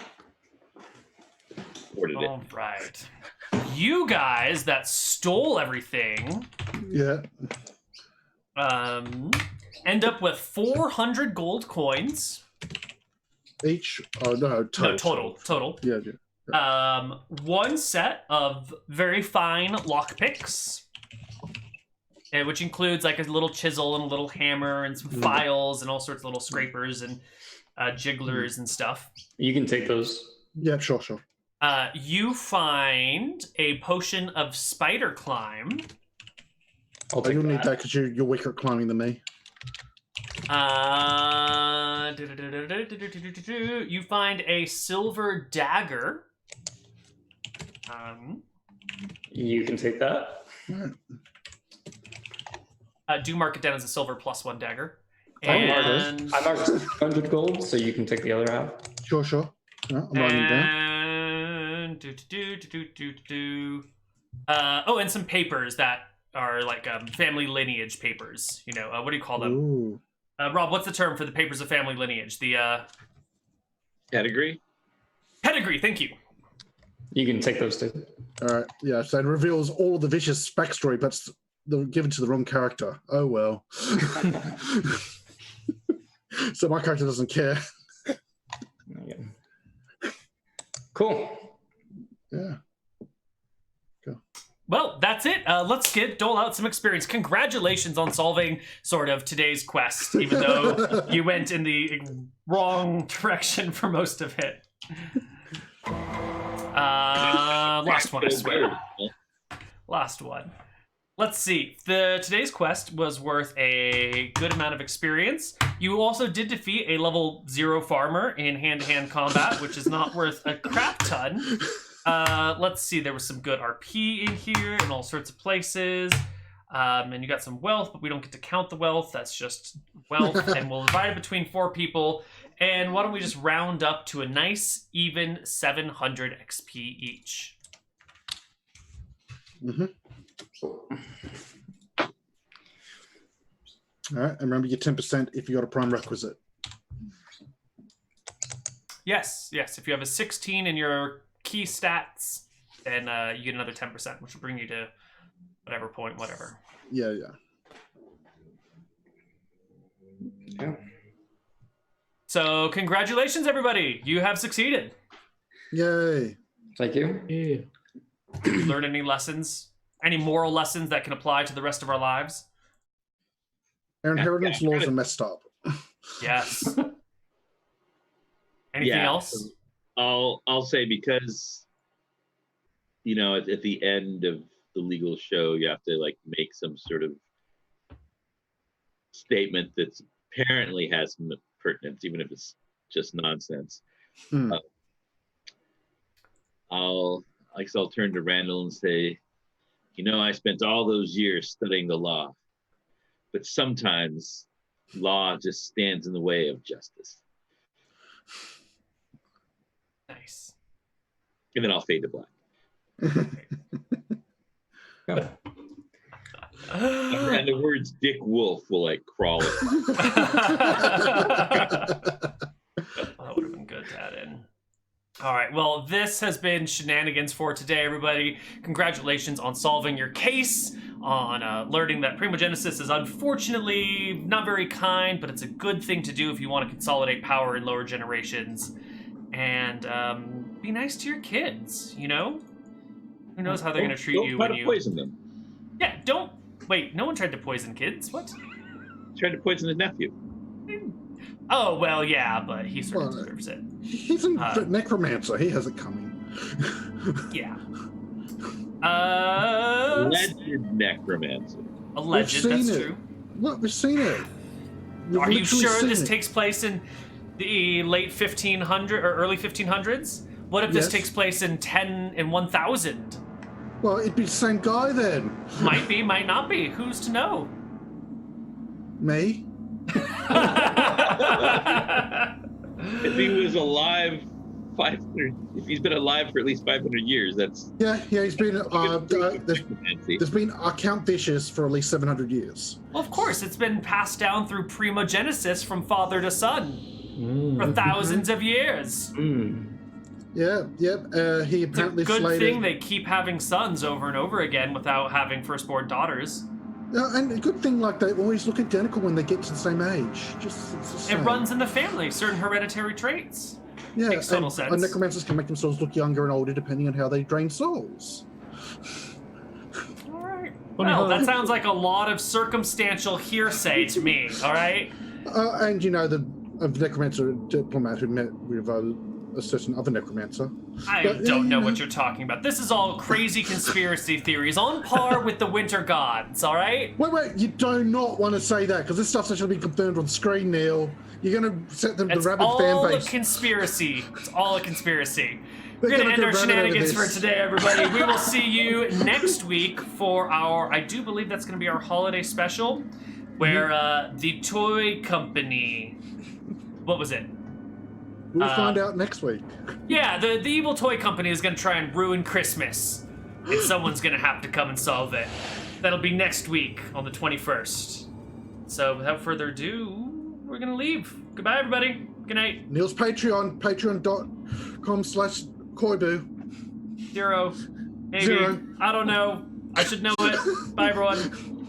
reported it. All right. You guys that stole everything, end up with 400 gold coins. Each? Oh, no, total. Total. Yeah. One set of very fine lockpicks, which includes like a little chisel and a little hammer and some files and all sorts of little scrapers and jigglers and stuff. You can take those. Yeah, sure. You find a potion of spider climb. You'll need that because you're weaker at climbing than me. You find a silver dagger. You can take that. Do mark it down as a silver +1 dagger. I marked 100 gold, so you can take the other half. Sure. Yeah, I'm writing it down. And some papers that are like family lineage papers. You know, what do you call them? Ooh. Rob, what's the term for the papers of family lineage? The Pedigree? Pedigree, thank you. You can take those too. All right. Yeah, so it reveals all of the vicious backstory, but they're given to the wrong character. Oh, well. So my character doesn't care. Cool. Yeah. Well, that's it. Let's dole out some experience. Congratulations on solving sort of today's quest, even though you went in the wrong direction for most of it. Last one, I swear. Last one. Let's see. Today's quest was worth a good amount of experience. You also did defeat a level 0 farmer in hand-to-hand combat, which is not worth a crap ton. Let's see, there was some good RP in here in all sorts of places. And you got some wealth, but we don't get to count the wealth. That's just wealth. And we'll divide it between 4 people. And why don't we just round up to a nice, even 700 XP each. All right, and remember your 10% if you got a prime requisite. Yes. If you have a 16 in your key stats, then you get another 10%, which will bring you to whatever point, whatever. Yeah. So congratulations, everybody. You have succeeded. Yay. Thank you. Yeah. Did you learn any lessons Any moral lessons that can apply to the rest of our lives? Our inheritance laws are messed up. Yes. Anything else? I'll say, because at the end of the legal show you have to like make some sort of statement that apparently has some pertinence, even if it's just nonsense. I'll turn to Randall and say, I spent all those years studying the law, but sometimes law just stands in the way of justice. Nice. And then I'll fade to black. And the words Dick Wolf will like crawl. That would have been good to add in. All right, well, this has been Shenanigans for today, everybody. Congratulations on solving your case, on learning that primogenesis is unfortunately not very kind, but it's a good thing to do if you want to consolidate power in lower generations. And be nice to your kids, Who knows how they're going to treat you when you... poison them. Yeah, don't... Wait, no one tried to poison kids? What? Tried to poison his nephew. Oh, well, yeah, but he sort of deserves it. He's a necromancer. He has it coming. Yeah. Alleged necromancer. Alleged, that's true. What? We've seen it. Are you sure this takes place in the late 1500 or early 1500s? What if this takes place in 1000? Well, it'd be the same guy then. Might be, might not be. Who's to know? Me? If he was alive 500, if he's been alive for at least 500 years, that's... Yeah, he's been... there's been Count Vicious for at least 700 years. Well, of course, it's been passed down through primogenesis from father to son for thousands of years. Yeah, he apparently it's a good thing they keep having sons over and over again without having firstborn daughters. And a good thing, like, they always look identical when they get to the same age. It's the same. It runs in the family, certain hereditary traits. Yeah, makes total sense. And necromancers can make themselves look younger and older depending on how they drain souls. All right. Well, that sounds like a lot of circumstantial hearsay to me, all right? And the necromancer diplomat who met with a certain other necromancer. I don't know what you're talking about. This is all crazy conspiracy theories on par with the Winter Gods, all right? Wait, you do not want to say that, because this stuff's actually been confirmed on screen, Neal. You're going to set them the rabid fan base. It's all a conspiracy. It's all a conspiracy. We're going to end our shenanigans for today, everybody. We will see you next week for I do believe that's going to be our holiday special, where the toy company, what was it? We'll find out next week. Yeah, the evil toy company is going to try and ruin Christmas, and someone's going to have to come and solve it. That'll be next week on the 21st. So without further ado, we're going to leave. Goodbye, everybody. Good night. Neal's Patreon, patreon.com/Koibu. 0. Maybe. 0. I don't know. I should know it. Bye, everyone.